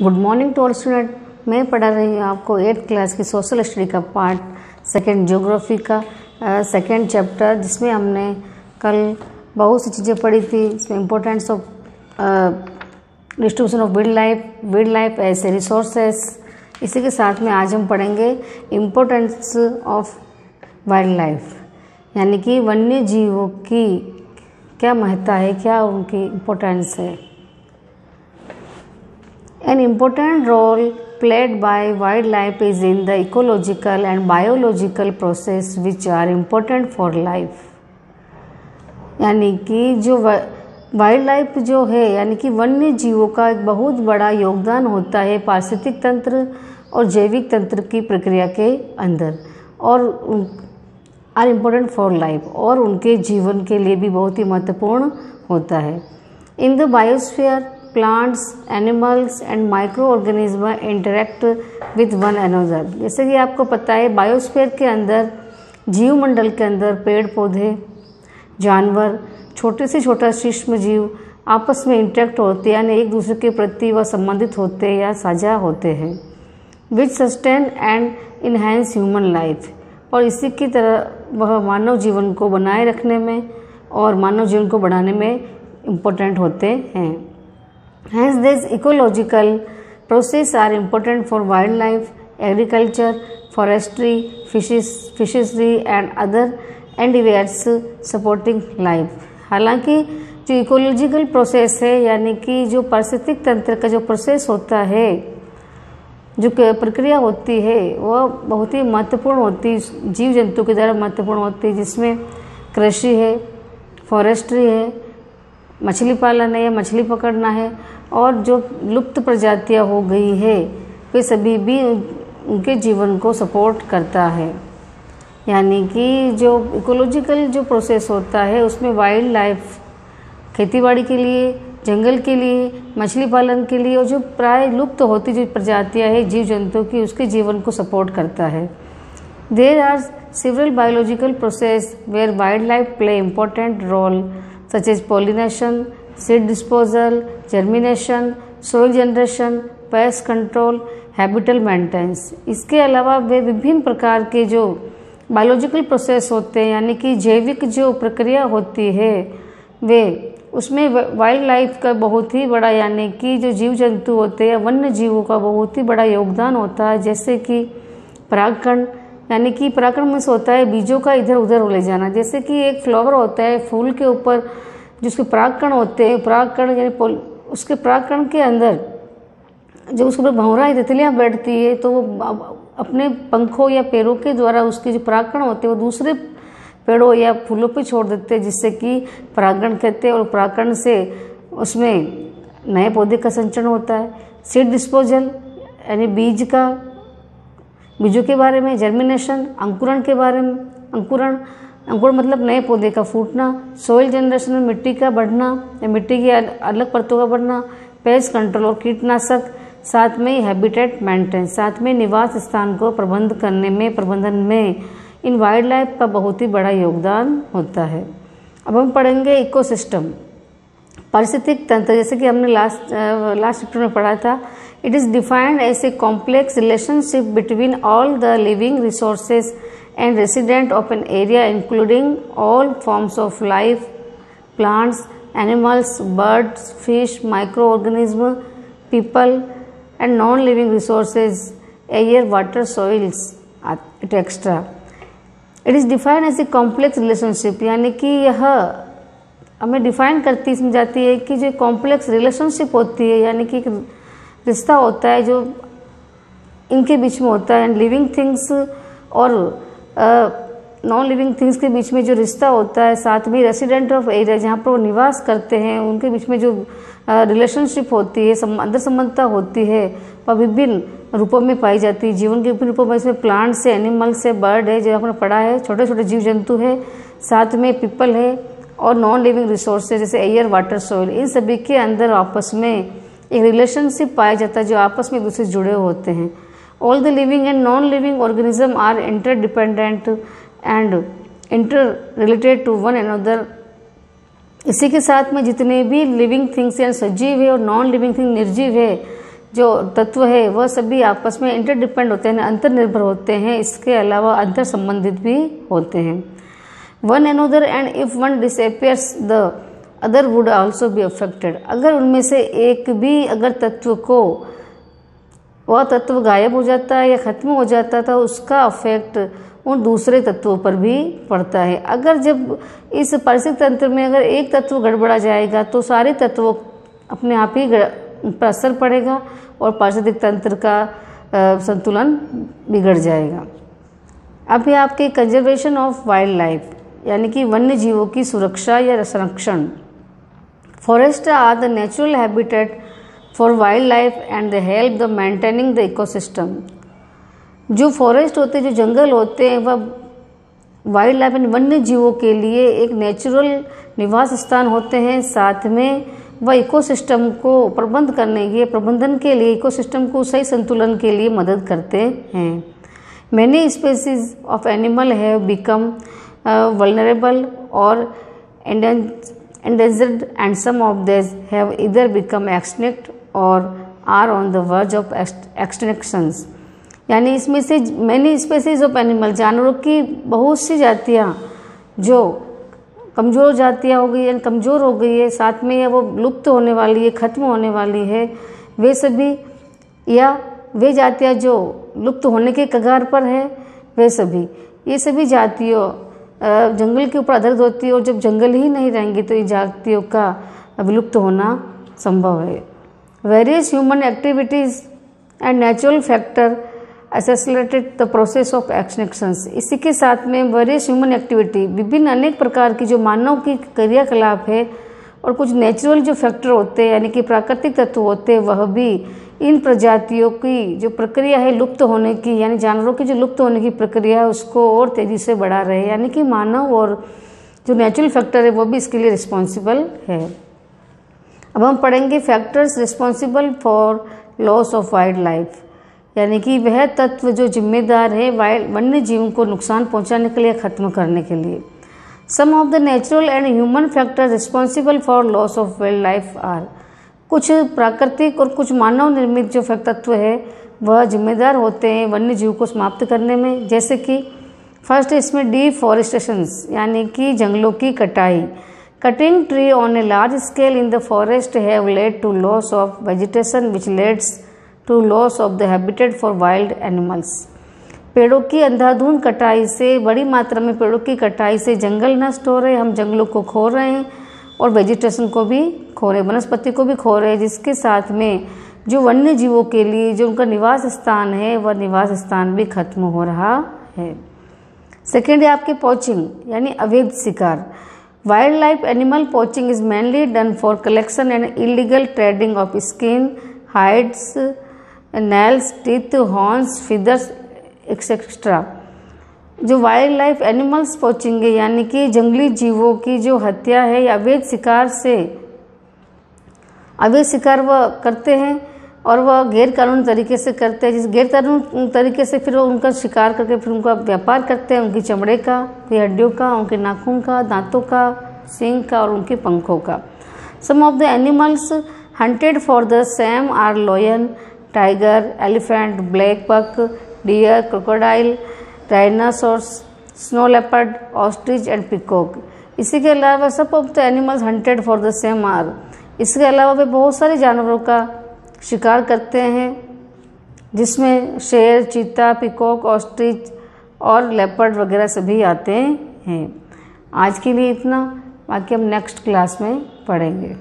Good morning to all student. मैं पढ़ा रही हूँ आपको 8th क्लास की सोशल स्टडी का पार्ट सेकेंड ज्योग्राफी का सेकेंड चैप्टर, जिसमें हमने कल बहुत सी चीज़ें पढ़ी थी। इसमें importance of distribution of wild life as a resources. इसी के साथ में आज हम पढ़ेंगे इम्पोर्टेंस ऑफ वाइल्ड लाइफ, यानी कि वन्य जीवों की क्या महत्ता है, क्या उनकी इम्पोर्टेंस है। An important role played by wildlife is in the ecological and biological process which are important for life। यानी कि जो वाइल्ड लाइफ जो है, यानी कि वन्य जीवों का एक बहुत बड़ा योगदान होता है पारिस्थितिक तंत्र और जैविक तंत्र की प्रक्रिया के अंदर, और आर इम्पोर्टेंट फॉर लाइफ, और उनके जीवन के लिए भी बहुत ही महत्वपूर्ण होता है। In the biosphere plants, animals and micro organism interact with one another. जैसे कि आपको पता है, बायोस्फीयर के अंदर, जीवमंडल के अंदर पेड़ पौधे, जानवर, छोटे से छोटा सूक्ष्म जीव आपस में इंटरेक्ट होते हैं, यानी एक दूसरे के प्रति वह संबंधित होते हैं या साझा होते हैं। Which sustain and enhance human life, और इसी की तरह वह मानव जीवन को बनाए रखने में और मानव जीवन को बढ़ाने में इम्पोर्टेंट होते हैं। Hence, these ecological processes are important for wildlife, agriculture, forestry, fishery and other endeavors supporting life। हालांकि जो इकोलॉजिकल प्रोसेस है, यानी कि जो पारिस्थितिक तंत्र का जो प्रोसेस होता है, जो प्रक्रिया होती है, वह बहुत ही महत्वपूर्ण होती है, जीव जंतु के द्वारा महत्वपूर्ण होती है, जिसमें कृषि है, फॉरेस्ट्री है, मछली पालन है या मछली पकड़ना है, और जो लुप्त प्रजातियां हो गई है वे सभी भी उनके जीवन को सपोर्ट करता है। यानी कि जो इकोलॉजिकल जो प्रोसेस होता है, उसमें वाइल्ड लाइफ खेतीबाड़ी के लिए, जंगल के लिए, मछली पालन के लिए, और जो प्राय लुप्त होती जो प्रजातियां हैं जीव जंतु की, उसके जीवन को सपोर्ट करता है। There are several biological process where wild life play important role such as pollination, seed disposal, germination, soil generation, pest control, habitat maintenance। इसके अलावा वे विभिन्न प्रकार के जो बायोलॉजिकल प्रोसेस होते हैं, यानी कि जैविक जो प्रक्रिया होती है, वे उसमें वाइल्ड लाइफ का बहुत ही बड़ा, यानी कि जो जीव जंतु होते हैं, वन्य जीवों का बहुत ही बड़ा योगदान होता है। जैसे कि परागकण, यानी कि परागकण में से होता है बीजों का इधर उधर ले जाना। जैसे कि एक फ्लावर होता है, फूल के ऊपर जिसके परागकण होते हैं, परागकण यानी उसके परागकण के अंदर जब उसके ऊपर भंवरा तितलियां बैठती है, तो वो अपने पंखों या पैरों के द्वारा उसके जो परागकण होते हैं वो दूसरे पेड़ों या फूलों पे छोड़ देते हैं, जिससे कि परागण कहते हैं, और परागकण से उसमें नए पौधे का संचरण होता है। सीड डिस्पोजल यानी बीजों के बारे में, जर्मिनेशन अंकुरण के बारे में, अंकुरण मतलब नए पौधे का फूटना, सोइल जनरेशन में मिट्टी का बढ़ना या मिट्टी की अलग परतों का बढ़ना, पेस्ट कंट्रोल और कीटनाशक, साथ में हैबिटेट मेंटेनेंस, साथ में निवास स्थान को प्रबंधन में इन वाइल्ड लाइफ का बहुत ही बड़ा योगदान होता है। अब हम पढ़ेंगे इकोसिस्टम, पारिस्थितिक तंत्र। जैसे कि हमने लास्ट चैप्टर में पढ़ा था, it is defined as a complex relationship between all the living resources and resident of an area including all forms of life, plants, animals, birds, fish, microorganisms, people and non-living resources, air, water, soils, etc. It is defined as a complex relationship, यानी कि यह हमें define करती समझाती है कि जो complex relationship होती है, यानी कि रिश्ता होता है जो इनके बीच में होता है, लिविंग थिंग्स और नॉन लिविंग थिंग्स के बीच में जो रिश्ता होता है, साथ में रेसिडेंट ऑफ एरिया जहाँ पर वो निवास करते हैं, उनके बीच में जो रिलेशनशिप होती है, अंदर संबंधता होती है, वह विभिन्न रूपों में पाई जाती है। जीवन के विभिन्न रूपों में इसमें प्लांट्स है, एनिमल्स है, बर्ड है, जो आपने पढ़ा है, छोटे छोटे जीव जंतु है, साथ में पीपल है, और नॉन लिविंग रिसोर्सेज जैसे एयर, वाटर, सॉइल, इन सभी के अंदर आपस में एक रिलेशनशिप पाया जाता है जो आपस में एक दूसरे से जुड़े होते हैं। All the living and non-living organisms are interdependent and interrelated to one another। इसी के साथ में जितने भी लिविंग थिंग्स या सजीव है और नॉन लिविंग थिंग निर्जीव है, जो तत्व है वह सभी आपस में इंटरडिपेंड होते हैं, अंतर्निर्भर होते हैं। इसके अलावा अंतर संबंधित भी होते हैं। One another and if one disappears the other would also be affected. अगर उनमें से एक भी अगर तत्व को वह तत्व गायब हो जाता है या खत्म हो जाता था, उसका अफेक्ट उन दूसरे तत्वों पर भी पड़ता है। अगर जब इस पारिस्थितिक तंत्र में अगर एक तत्व गड़बड़ा जाएगा तो सारे तत्वों अपने आप ही पर असर पड़ेगा और पारिस्थितिक तंत्र का संतुलन बिगड़ जाएगा। अब ये आपके कंजर्वेशन ऑफ वाइल्ड लाइफ यानी कि वन्य जीवों की सुरक्षा या संरक्षण। Forest are the natural habitat for wild life and they help the maintaining the ecosystem. जो फॉरेस्ट होते हैं, जो जंगल होते हैं, वह वाइल्ड लाइफ यानी वन्य जीवों के लिए एक नेचुरल निवास स्थान होते हैं। साथ में वह इकोसिस्टम को प्रबंधन के लिए इकोसिस्टम को सही संतुलन के लिए मदद करते हैं। Many species of animal have become vulnerable or endangered and some of these have either become extinct or are on the verge of extinctions। यानी इसमें से मैनी स्पेसीज ऑफ एनिमल, जानवरों की बहुत सी जातियाँ जो कमज़ोर जातियाँ हो गई है, कमज़ोर हो गई है, साथ में या वो लुप्त होने वाली है, ख़त्म होने वाली है, वे सभी या वे जातियाँ जो लुप्त होने के कगार पर है, वे सभी ये सभी जातियों जंगल के ऊपर आधारित होती है। और जब जंगल ही नहीं रहेंगे तो इन जातियों का विलुप्त होना संभव है। Various human activities and natural factor accelerated the process of extinctions. इसी के साथ में वेरियस ह्यूमन एक्टिविटी, विभिन्न अनेक प्रकार की जो मानव की क्रियाकलाप है और कुछ नेचुरल जो फैक्टर होते हैं यानी कि प्राकृतिक तत्व होते हैं, वह भी इन प्रजातियों की जो प्रक्रिया है लुप्त होने की, यानी जानवरों की जो लुप्त होने की प्रक्रिया है उसको और तेज़ी से बढ़ा रहे हैं। यानी कि मानव और जो नेचुरल फैक्टर है वो भी इसके लिए रिस्पॉन्सिबल है। अब हम पढ़ेंगे factors responsible for loss of wild life, यानी कि वह तत्व जो जिम्मेदार है वन्य जीवों को नुकसान पहुंचाने के लिए, ख़त्म करने के लिए। Some of the natural and human factor responsible for loss of wild life are. कुछ प्राकृतिक और कुछ मानव निर्मित जो तत्व है वह जिम्मेदार होते हैं वन्य जीव को समाप्त करने में। जैसे कि फर्स्ट इसमें डिफॉरेस्टेशंस यानी कि जंगलों की कटाई। Cutting tree on a large scale in the forest have led to loss of vegetation which leads to loss of the habitat for wild animals. पेड़ों की अंधाधुंध कटाई से, बड़ी मात्रा में पेड़ों की कटाई से जंगल नष्ट हो रहे हैं, हम जंगलों को खो रहे हैं और वेजिटेशन को भी खो रहे हैं, वनस्पति को भी खो रहे हैं, जिसके साथ में जो वन्य जीवों के लिए जो उनका निवास स्थान है वह निवास स्थान भी खत्म हो रहा है। सेकेंड है आपके पोचिंग यानी अवैध शिकार। Wild life animal poaching is mainly done for collection and illegal trading of skin, hides, nails, teeth, horns, feathers etcetera. जो वाइल्ड लाइफ एनिमल्स पोचिंग है यानी कि जंगली जीवों की जो हत्या है या अवैध शिकार वह करते हैं और वह गैर कानूनी तरीके से करते हैं। जिस गैर कानूनी तरीके से फिर वो उनका शिकार करके फिर उनका व्यापार करते हैं, उनकी चमड़े का, उनकी हड्डियों का, उनके नाखून का, दांतों का, सींग का और उनके पंखों का। Some of the animals hunted for the same are lion, tiger, elephant, black buck, deer, crocodile, dinosaurs, snow leopard, ostrich and peacock. इसी के अलावा सब of the animals hunted for the same are, इसके अलावा वे बहुत सारे जानवरों का शिकार करते हैं जिसमें शेर, चीता, पिकॉक, ऑस्ट्रिच और लेपर्ड वगैरह सभी आते हैं। आज के लिए इतना, बाकी हम नेक्स्ट क्लास में पढ़ेंगे।